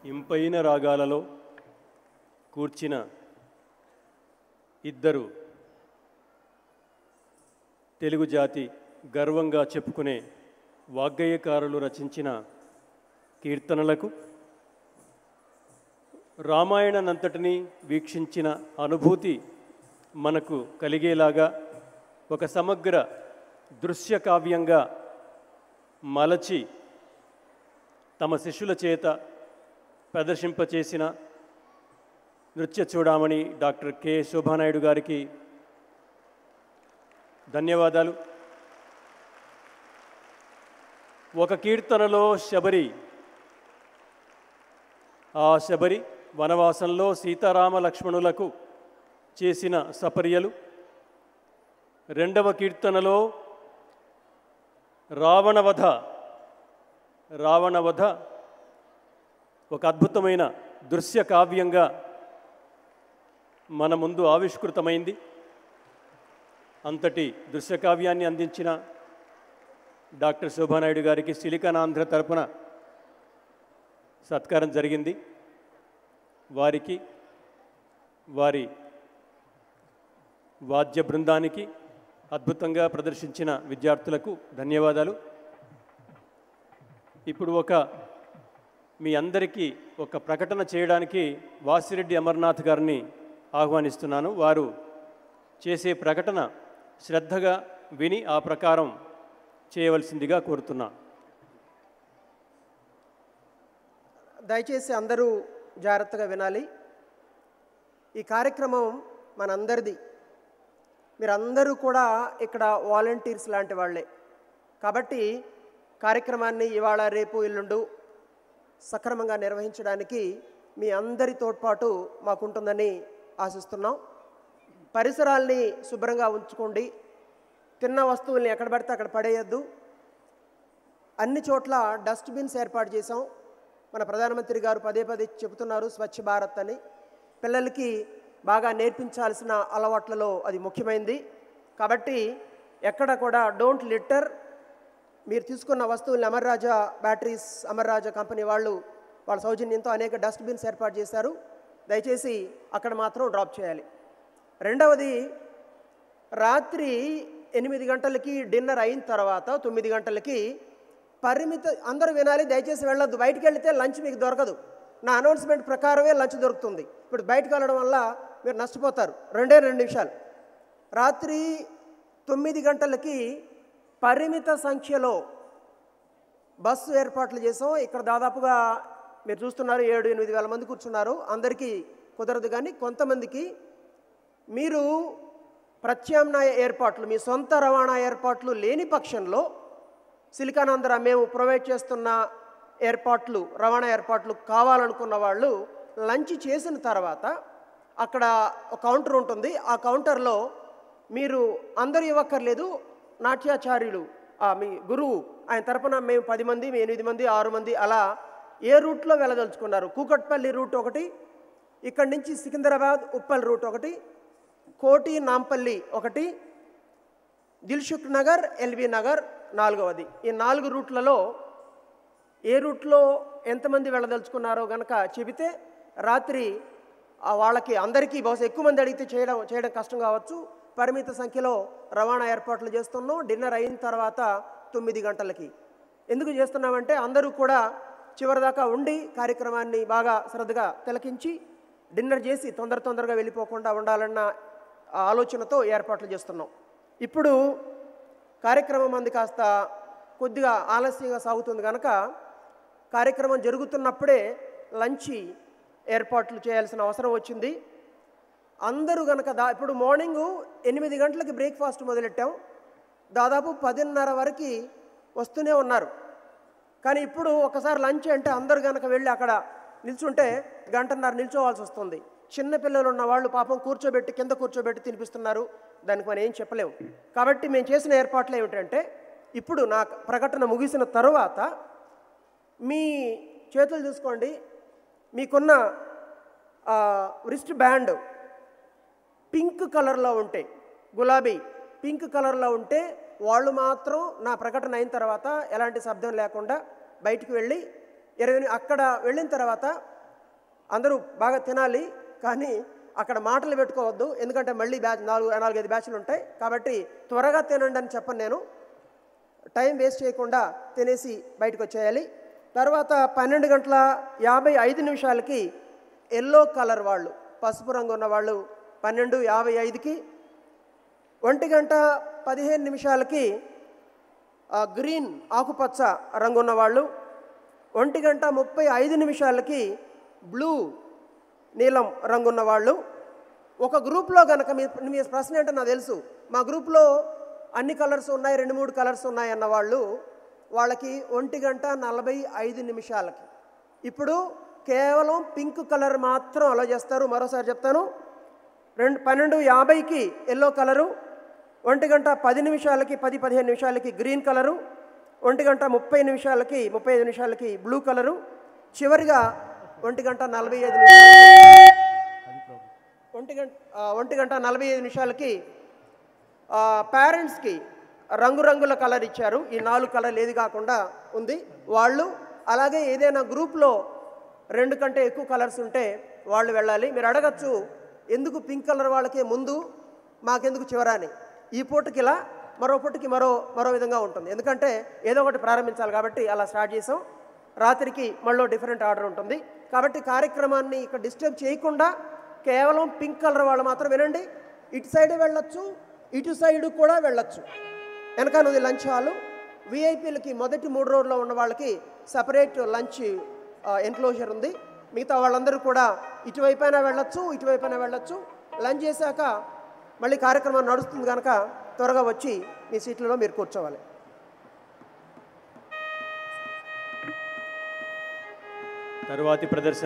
ఇంపైన రాగాలలో కూర్చిన ఇద్దరు తెలుగు జాతి గర్వంగా చెప్పుకునే వాగ్గేయకారులు రచించిన కీర్తనలకు రామాయణనంతటినీ వీక్షించిన అనుభూతి మనకు కలిగేలాగా ఒక సమగ్ర దృశ్య కావ్యంగా మలచి తమ శిష్యుల చేత ప్రదర్శింపచేసిన నృత్య చూడామణి డాక్టర్ కె శోభానాయుడు గారికి ధన్యవాదాలు. ఒక కీర్తనలో శబరి, ఆ శబరి వనవాసంలో సీతారామ లక్ష్మణులకు చేసిన సపర్యలు, రెండవ కీర్తనలో రావణవధ ఒక అద్భుతమైన దృశ్య కావ్యంగా మన ముందు ఆవిష్కృతమైంది. అంతటి దృశ్యకావ్యాన్ని అందించిన డాక్టర్ శోభానాయుడు గారికి సిలికానాంధ్ర తరపున సత్కారం జరిగింది. వారికి, వారి వాద్య బృందానికి, అద్భుతంగా ప్రదర్శించిన విద్యార్థులకు ధన్యవాదాలు. ఇప్పుడు మీ అందరికీ ఒక ప్రకటన చేయడానికి వాసిరెడ్డి అమర్నాథ్ గారిని ఆహ్వానిస్తున్నాను. వారు చేసే ప్రకటన శ్రద్ధగా విని ఆ ప్రకారం చేయవలసిందిగా కోరుతున్నా. దయచేసి అందరూ జాగ్రత్తగా వినాలి. ఈ కార్యక్రమం మనందరిది. మీరందరూ కూడా ఇక్కడ వాలంటీర్స్ లాంటి వాళ్ళే. కాబట్టి కార్యక్రమాన్ని ఇవాళ, రేపు, ఎల్లుండు సక్రమంగా నిర్వహించడానికి మీ అందరి తోడ్పాటు మాకుంటుందని ఆశిస్తున్నాం. పరిసరాల్ని శుభ్రంగా ఉంచుకోండి. తిన్న వస్తువుల్ని ఎక్కడ పడితే అక్కడ పడేయద్దు. అన్ని చోట్ల డస్ట్బిన్స్ ఏర్పాటు చేసాం. మన ప్రధానమంత్రి గారు పదే పదే చెబుతున్నారు స్వచ్ఛ భారత్ అని. పిల్లలకి బాగా నేర్పించాల్సిన అలవాట్లలో అది ముఖ్యమైనది. కాబట్టి ఎక్కడ కూడా డోంట్ లిటర్. మీరు తీసుకున్న వస్తువుల్ని అమర్రాజా బ్యాటరీస్, అమర్రాజా కంపెనీ వాళ్ళ సౌజన్యంతో అనేక డస్ట్బిన్స్ ఏర్పాటు చేశారు. దయచేసి అక్కడ మాత్రం డ్రాప్ చేయాలి. రెండవది, రాత్రి 8 గంటలకి డిన్నర్ అయిన తర్వాత 9 గంటలకి అందరూ వినాలి, దయచేసి వెళ్ళొద్దు. బయటికి వెళితే లంచ్ మీకు దొరకదు. నా అనౌన్స్మెంట్ ప్రకారమే లంచ్ దొరుకుతుంది. ఇప్పుడు బయటకు వెళ్ళడం వల్ల మీరు నష్టపోతారు. 2 నిమిషాలు. రాత్రి 9 గంటలకి పరిమిత సంఖ్యలో బస్సు ఏర్పాట్లు చేసాం. ఇక్కడ దాదాపుగా మీరు చూస్తున్నారు 7-8 వేల మంది కూర్చున్నారు. అందరికీ కుదరదు, కానీ కొంతమందికి మీరు ప్రత్యామ్నాయ ఏర్పాట్లు, మీ సొంత రవాణా ఏర్పాట్లు లేని పక్షంలో సిలికానాంధ్ర మేము ప్రొవైడ్ చేస్తున్న ఏర్పాట్లు, రవాణా ఏర్పాట్లు కావాలనుకున్న వాళ్ళు లంచ్ చేసిన తర్వాత అక్కడ ఒక కౌంటర్ ఉంటుంది. ఆ కౌంటర్లో మీరు అందరూ ఇవ్వక్కర్లేదు. నాట్యాచార్యులు, మీ గురువు, ఆయన తరపున మేము 10 మంది, 8 మంది, 6 మంది అలా ఏ రూట్లో వెళ్ళదలుచుకున్నారు. కూకట్పల్లి రూట్ ఒకటి, ఇక్కడి నుంచి సికింద్రాబాద్ ఉప్పల్ రూట్ ఒకటి, కోటి నాంపల్లి ఒకటి, దిల్సుఖ్ నగర్, ఎల్బీ నగర్ 4వది. ఈ 4 రూట్లలో ఏ రూట్లో ఎంతమంది వెళ్ళదలుచుకున్నారో కనుక చెబితే రాత్రి వాళ్ళకి అందరికీ, బహుశా ఎక్కువ మంది అడిగితే చేయడం కష్టం కావచ్చు, పరిమిత సంఖ్యలో రవాణా ఏర్పాట్లు చేస్తున్నాం. డిన్నర్ అయిన తర్వాత 9 గంటలకి. ఎందుకు చేస్తున్నామంటే అందరూ కూడా చివరిదాకా ఉండి కార్యక్రమాన్ని బాగా శ్రద్ధగా తిలకించి డిన్నర్ చేసి తొందరగా వెళ్ళిపోకుండా ఉండాలన్న ఆలోచనతో ఏర్పాట్లు చేస్తున్నాం. ఇప్పుడు కార్యక్రమం మంది కాస్త కొద్దిగా ఆలస్యంగా సాగుతుంది కనుక కార్యక్రమం జరుగుతున్నప్పుడే లంచ్ ఏర్పాట్లు చేయాల్సిన అవసరం వచ్చింది. అందరూ కనుక ఇప్పుడు మార్నింగు 8 గంటలకి బ్రేక్ఫాస్ట్ మొదలెట్టాం. దాదాపు 10:30 వరకు వస్తూనే ఉన్నారు. కానీ ఇప్పుడు ఒకసారి లంచ్ అంటే అందరూ కనుక వెళ్ళి అక్కడ నిల్చుంటే 1.5 గంటలు నిల్చోవాల్సి వస్తుంది. చిన్నపిల్లలు ఉన్న వాళ్ళు పాపం కింద కూర్చోబెట్టి తినిపిస్తున్నారు. దానికి మనం ఏం చెప్పలేము. కాబట్టి మేము చేసిన ఏర్పాట్లు ఏమిటంటే, ఇప్పుడు నా ప్రకటన ముగిసిన తరువాత మీ చేతులు చూసుకోండి. మీకున్న రిస్ట్ బ్యాండ్ పింక్ కలర్లో ఉంటే, గులాబీ పింక్ కలర్లో ఉంటే వాళ్ళు మాత్రం నా ప్రకటన అయిన తర్వాత ఎలాంటి శబ్దం లేకుండా బయటికి వెళ్ళి అక్కడ వెళ్ళిన తర్వాత అందరూ బాగా తినాలి, కానీ అక్కడ మాటలు పెట్టుకోవద్దు, ఎందుకంటే మళ్ళీ నాలుగైదు బ్యాచ్లు ఉంటాయి. కాబట్టి త్వరగా తినండి అని చెప్పను నేను. టైం వేస్ట్ చేయకుండా తినేసి బయటకు వచ్చేయాలి. తర్వాత 12:55 ఎల్లో కలర్ వాళ్ళు, పసుపు రంగు ఉన్న వాళ్ళు 12:55కి, 1:15 గ్రీన్ ఆకుపచ్చ రంగు ఉన్నవాళ్ళు, 1:35 బ్లూ నీలం రంగు ఉన్నవాళ్ళు. ఒక గ్రూప్లో కనుక మీ ప్రశ్న ఏంటో నాకు తెలుసు, మా గ్రూప్లో అన్ని కలర్స్ ఉన్నాయి, 2-3 కలర్స్ ఉన్నాయి అన్నవాళ్ళు, వాళ్ళకి 1:45. ఇప్పుడు కేవలం పింక్ కలర్ మాత్రం అలా చేస్తారు. మరోసారి చెప్తాను, 12:50కి ఎల్లో కలరు, 1:10 10-15 నిమిషాలకి గ్రీన్ కలరు, 1:35 బ్లూ కలరు, చివరిగా 1:45 పేరెంట్స్కి రంగురంగుల కలర్ ఇచ్చారు. ఈ 4 కలర్లు ఏది కాకుండా ఉంది వాళ్ళు. అలాగే ఏదైనా గ్రూప్లో 2 కంటే ఎక్కువ కలర్స్ ఉంటే వాళ్ళు వెళ్ళాలి. మీరు అడగచ్చు, ఎందుకు పింక్ కలర్ వాళ్ళకే ముందు మాకెందుకు చివరాని? ఈ పూటకి ఇలా, మరో పూటకి మరో విధంగా ఉంటుంది. ఎందుకంటే ఏదో ఒకటి ప్రారంభించాలి కాబట్టి అలా స్టార్ట్ చేసాం. రాత్రికి మళ్ళీ డిఫరెంట్ ఆర్డర్ ఉంటుంది. కాబట్టి కార్యక్రమాన్ని ఇక్కడ డిస్టర్బ్ చేయకుండా కేవలం పింక్ కలర్ వాళ్ళు మాత్రం వినండి. ఇటు సైడ్ వెళ్ళొచ్చు, ఇటు సైడ్ కూడా వెళ్ళొచ్చు. వెనకానుంది లంచ్ హాలు. విఐపీలకి మొదటి 3 రోడ్లో ఉన్న వాళ్ళకి సపరేట్ లంచ్ ఎన్క్లోజర్ ఉంది. మిగతా వాళ్ళందరూ కూడా ఇటువైపైనా వెళ్ళొచ్చు, ఇటువైపైనా వెళ్ళొచ్చు. లంచ్ చేశాక మళ్ళీ కార్యక్రమం నడుస్తుంది కనుక త్వరగా వచ్చి మీ సీట్లలో మీరు కూర్చోవాలి. తరువాతి ప్రదర్శన